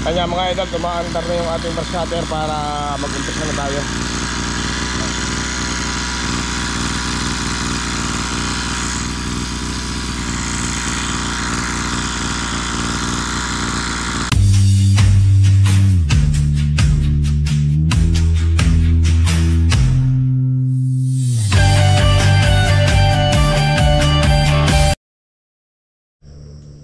Kanya mga idol, tumaandar na yung ating brush cutter para mag-umpisa na tayo.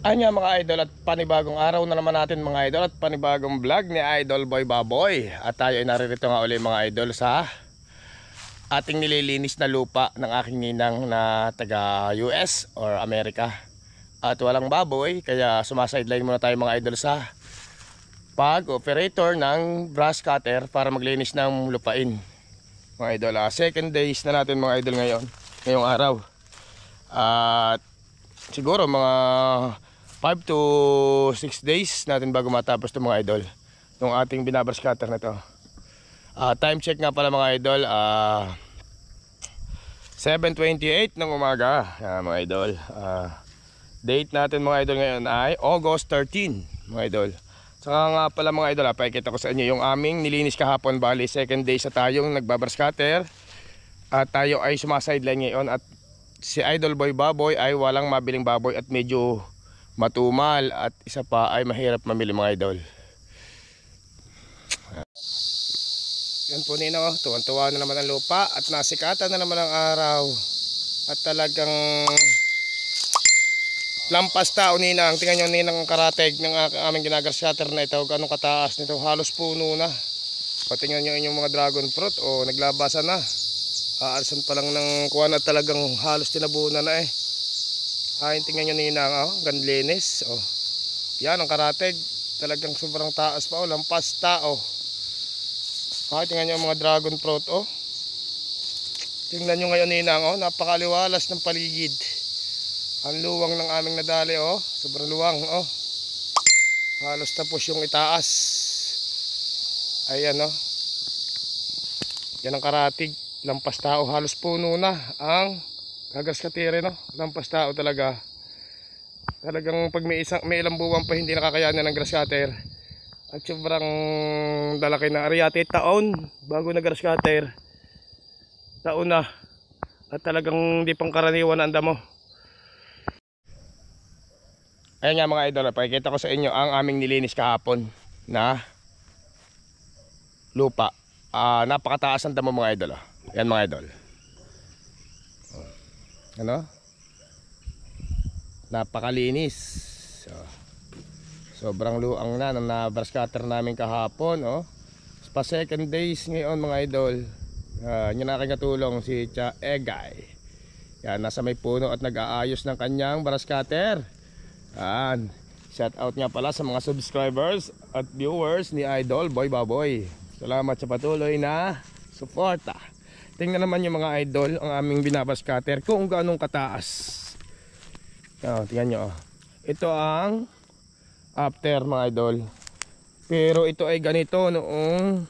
Anya mga idol, at panibagong araw na naman natin mga idol, at panibagong vlog ni Idol Boy Baboy. At tayo ay naririto nga ulit mga idol sa ating nililinis na lupa ng aking ninang na taga US or Amerika. At walang baboy, kaya sumasideline muna tayo mga idol sa pag-operator ng brush cutter para maglinis ng lupain mga idol. Second days na natin mga idol ngayong araw. At siguro mga 5 to 6 days natin bago matapos ito mga idol, yung ating binabrush cutter na ito. Time check nga pala mga idol, 7:28 ng umaga mga idol. Date natin mga idol ngayon ay August 13 mga idol. Saka nga pala mga idol, pakikita ko sa inyo yung aming nilinis kahapon. Bali second day sa tayong nagbabrush cutter, at tayo ay sumasideline ngayon. At si Idol Boy Baboy ay walang mabiling baboy at medyo matumal, at isa pa ay mahirap mamili mga idol. Yan po nino, tuwan-tuwa na naman ang lupa at nasikatan na naman ang araw. At talagang lampas tao ninang. Tingnan nyo ninang ang karateg ng aming ginagrass cutter na ito. Ganong kataas nito, halos puno na. O tingnan nyo inyong mga dragon fruit, o naglabasan na. Aalisan pa lang ng kuwan at talagang halos tinabunan na eh. Tingnan nyo ninang, ganlinis. Yan ang karateg, talagang sobrang taas pa, lampas tao. Tingnan nyo ang mga dragon fruit. Tingnan nyo ngayon ninang, napakaliwalas ng paligid. Ang luwang ng aming nadali, sobrang luwang. Halos tapos yung itaas. Ayan, yan ang karatig, lampas tao, halos puno na ang gagas katire, lampas tao talaga. Talagang pag may ilang buwan pa hindi nakakayanan ng grass cutter. At sobrang dalaki na ariyate, taon bago na grass cutter. Taon na. At talagang di pang karaniwan ang damo. Ayan nga mga idol, pakikita ko sa inyo ang aming nilinis kahapon na lupa. Napakataas ang damo mga idol. Ayan mga idol. Napakalinis. Sobrang luang na ng brush cutter namin kahapon. Pa second days ngayon mga idol. Yan aking katulong si Cha Egay. Yan, nasa may puno at nag-aayos ng kanyang brush cutter. Shout out nga pala sa mga subscribers at viewers ni Idol Boy Baboy. Salamat sa patuloy na suporta. Tingnan naman yung mga idol ang aming binabrush cutter kung gaano kataas. Tingnan nyo. Ito ang after mga idol. Pero ito ay ganito noong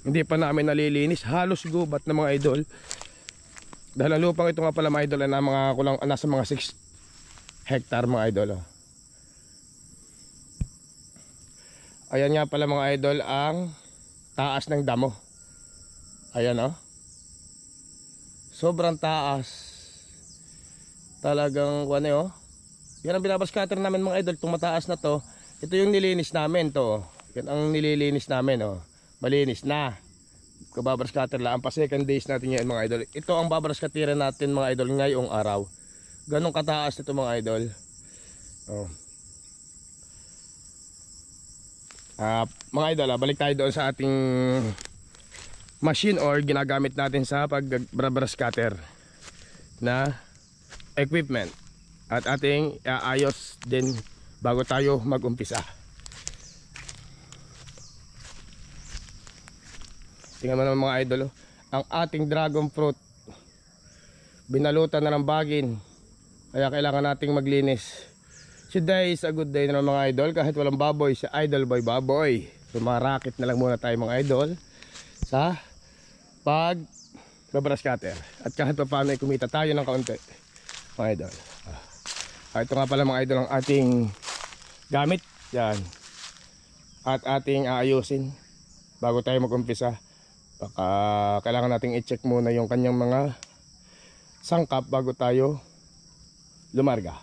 hindi pa namin nalilinis. Halos gubat na mga idol. Dahil ang lupang ito nga pala mga idol ay nasa mga 6 hectare mga idol. Ayan nga pala mga idol ang taas ng damo. Ayan sobrang taas. Talagang yan ang binabrush cutter namin mga idol, itong mataas na to. Ito yung nilinis namin to. Yan ang nililinis namin malinis na. Kababrush cutter lang. Pa second days natin yan mga idol. Ito ang babrush cutter natin mga idol ngayong araw. Ganong kataas nito mga idol. Mga idol, balik tayo doon sa ating machine or ginagamit natin sa pag-brush cutter na equipment, at ating ayos din bago tayo mag-umpisa. Tingnan mo naman mga idol, ang ating dragon fruit binalutan na ng bagin, kaya kailangan nating maglinis. Today is a good day na mga idol, kahit walang baboy, si Idol Boy Baboy. Sumarakit na lang muna tayo mga idol sa pag-brush cutter, at kahit pa paano ay kumita tayo ng kaunti mga idol. Ito nga pala mga idol ang ating gamit. Yan, at ating aayusin bago tayo mag-umpisa. Baka kailangan nating i-check muna yung kanyang mga sangkap bago tayo lumarga.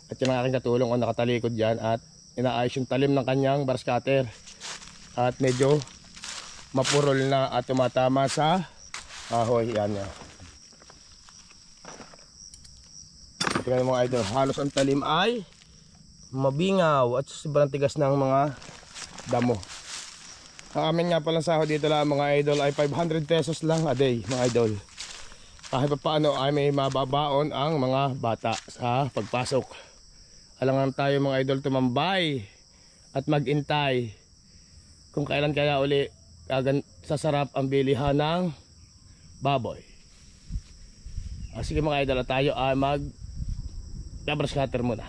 At yung aking katulong ang nakatalikod dyan at inaayos yung talim ng kanyang brush cutter. At medyo mapurol na at tumatama sa ahoy. Yan yan. Tingnan mo mga idol, halos ang talim ay mabingaw at sobrang tigas ng mga damo. Ang amin nga palang sahod dito lang mga idol ay 500 pesos lang a day mga idol. Kahit pa paano ay may mababaon ang mga bata sa pagpasok. Alangan tayo mga idol tumambay at magintay kung kailan kaya uli sasarap ang bilihan ng baboy. Sige mga idol, tayo ay brush cutter muna.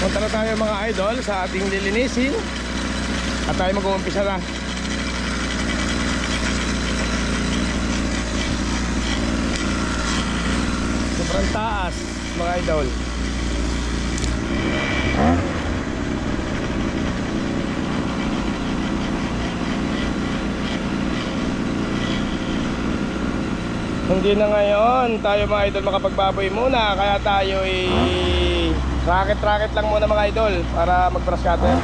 Punta na tayo mga idol sa ating lilinisin at tayo mag-uumpisa na. Sobrang taas mga idol. Hindi na ngayon tayo mga idol makapagbaboy muna, kaya tayo racket lang muna mga idol para mag-brush cutter.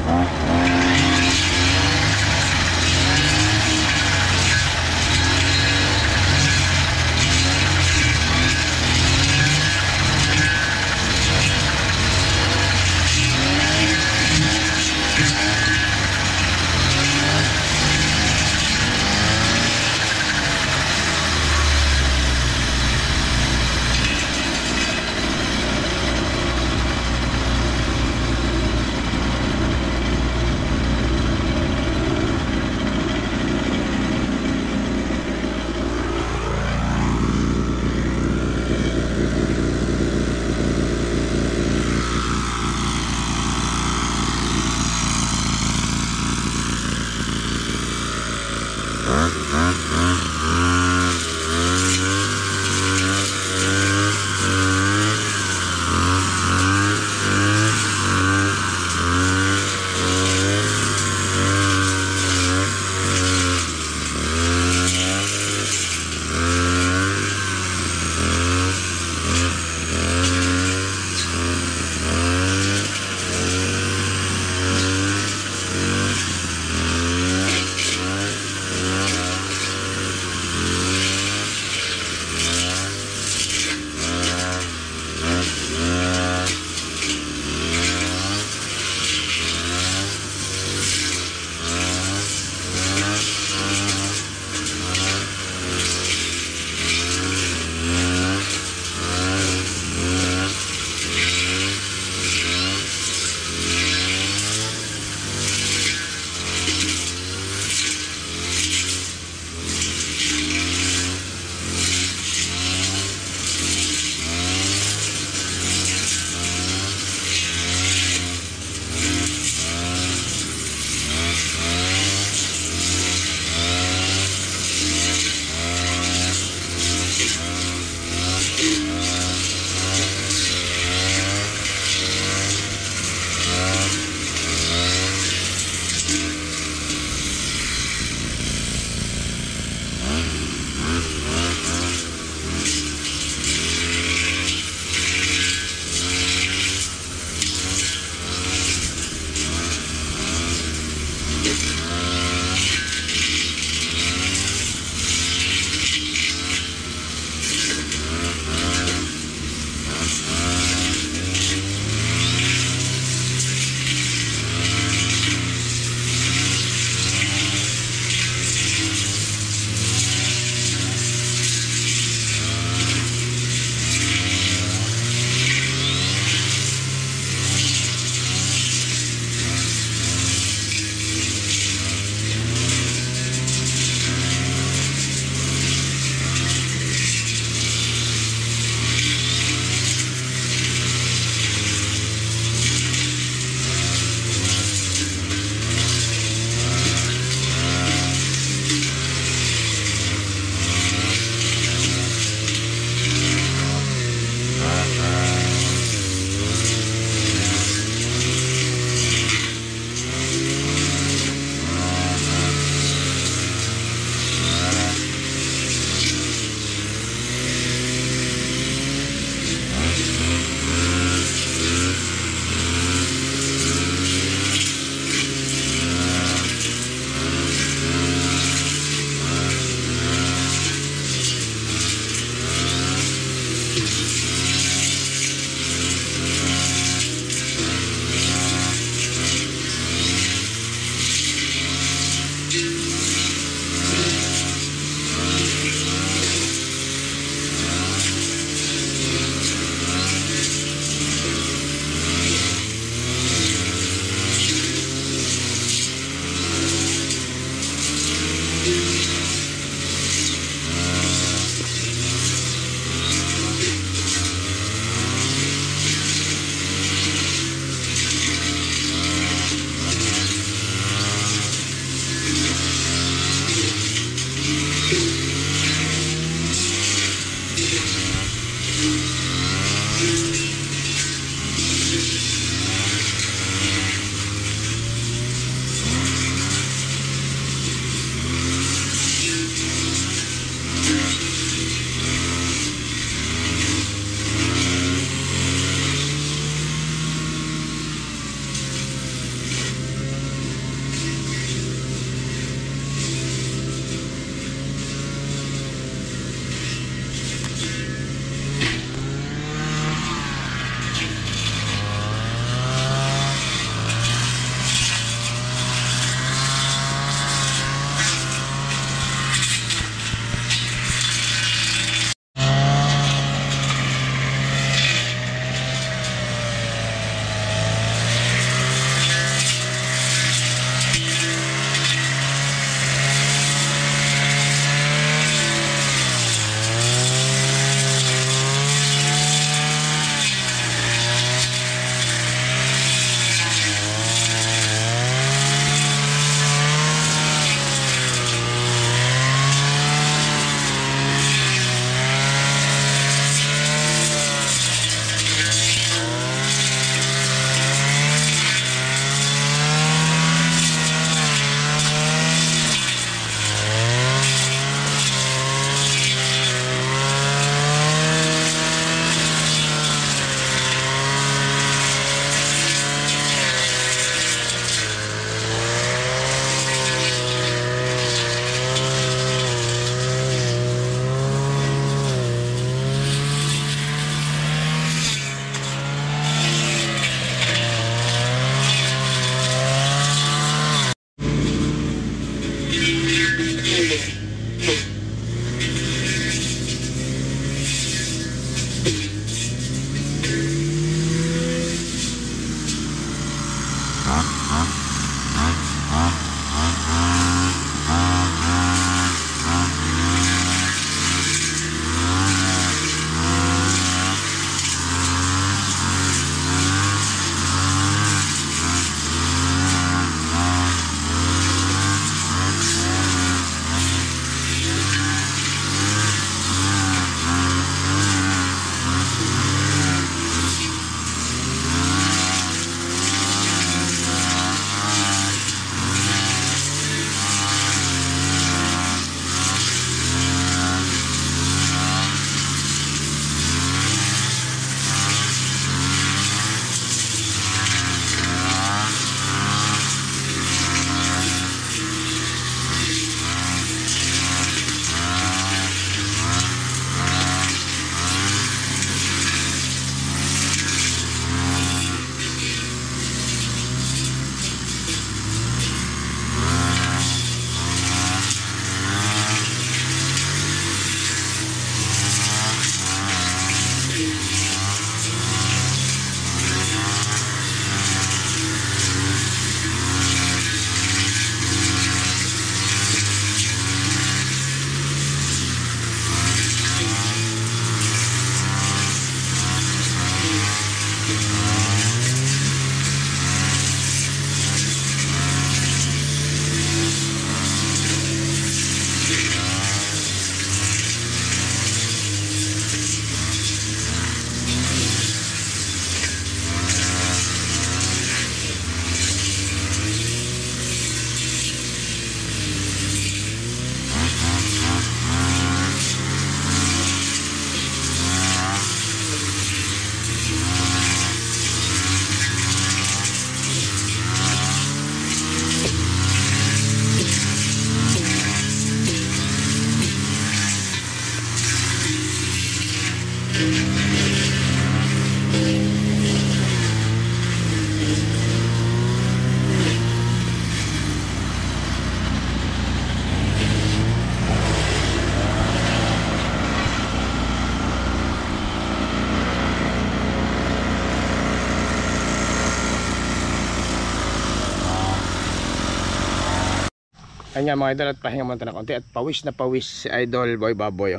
Kanya mga idol, at pahinga muna na konti. At pawis na pawis si Idol Boy Baboy.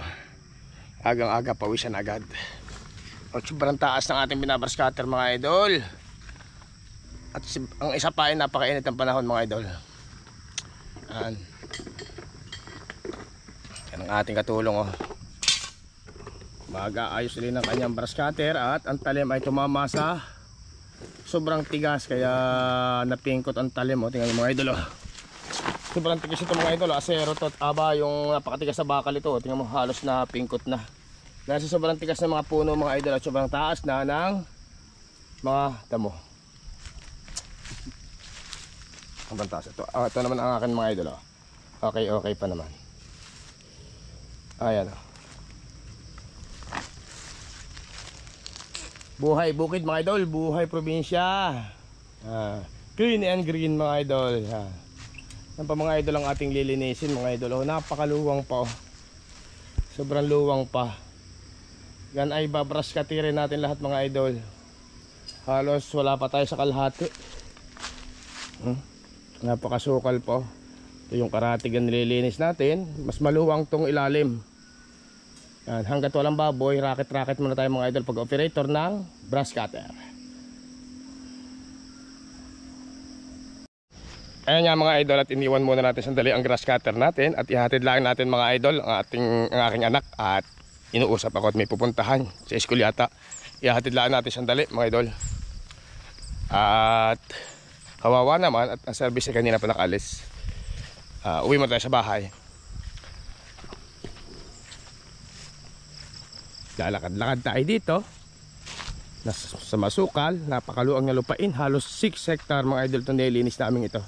Agang aga pawisan agad. At sobrang taas ng ating binabrush cutter mga idol. At ang isa pa ay napakainit ng panahon mga idol. Yan. Yan ang ating katulong oh. Baga ayos ulit ng kanyang brush cutter. At ang talim ay tumama sa sobrang tigas. Kaya napingkot ang talim oh. Tingnan mga idol oh. Sobrang tigas ito mga idol, asero to. Aba yung napakatigas na bakal ito. Tingnan mo halos na pingkot na. Dahil sa sobrang tigas ng mga puno mga idol at sobrang taas na ng mga damo. Sobrang taas ito. Ito naman ang akin mga idol. Okay pa naman. Ayan. Buhay bukid mga idol, buhay probinsya. Clean and green mga idol. Yan pa mga idol ang ating lilinisin mga idol. Napakaluwang pa oh. Sobrang luwang pa. Yan ay babrush cutterin natin lahat mga idol. Halos wala pa tayo sa kalahati. Napakasukal po. Ito yung karatig ang nililinis natin. Mas maluwang tong ilalim. Yan, hanggat walang baboy, racket muna tayo mga idol pag operator ng brush cutter. Ayan nga mga idol, at iniwan muna natin sandali ang grass cutter natin at ihatid lang natin mga idol ang aking anak at inuusap ako at may pupuntahan sa school yata. Ihatid lang natin sandali mga idol. At kawawa naman at ang service ay kanina pa nakalis. Uwi mo tayo sa bahay. Lalakad-lakad tayo dito. Sa masukal, napakaluang na lupain. Halos 6 hectare mga idol itong nilinis namin ito.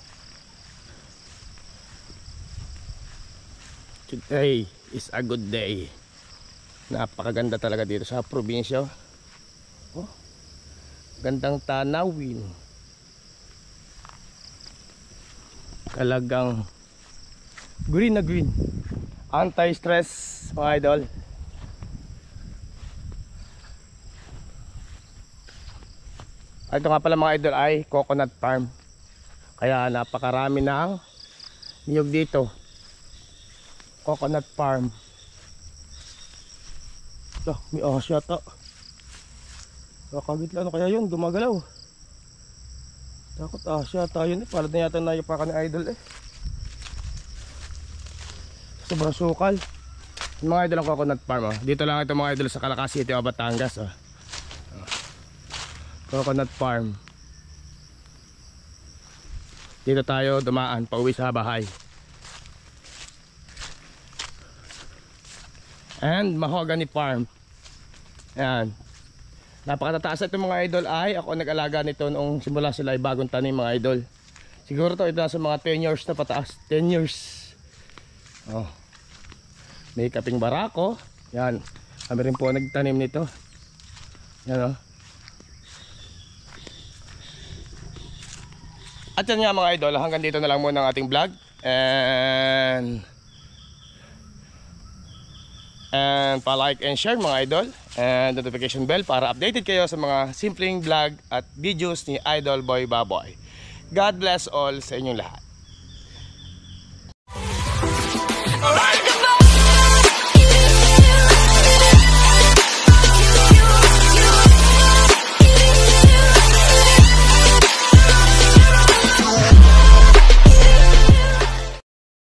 Today is a good day. Napakaganda talaga dito sa probinsya. Oh, gandang tanawin. Talagang green na green. Anti-stress mga idol. Ito nga pala mga idol ay coconut farm. Kaya napakarami ng niyog dito. Coconut farm. May ahas yata. Kakagit lang ano kaya yun, gumagalaw. Takot ahas yata yun eh. Palad na yata nayapakan ni idol eh. Sobrang sukal. Mga idol ang coconut farm oh. Dito lang ito mga idol sa Calaca City o Batangas oh. Coconut farm. Dito tayo dumaan pauwi sa bahay. And mahogany farm. Ayan. Napakatataas ito mga idol ay ako nag-alaga nito noong simula sila ay bagong tanim mga idol. Siguro to ito nasa mga 10 years na pataas. 10 years. Oh. May kaping barako. Yan. Kami rin po nagtanim nito. Yan oh. At yan nga mga idol, hanggang dito na lang muna ang ating vlog. And pa-like and share mga idol. And notification bell para updated kayo sa mga simpleng vlog at videos ni Idol Boy Baboy. God bless all sa inyong lahat.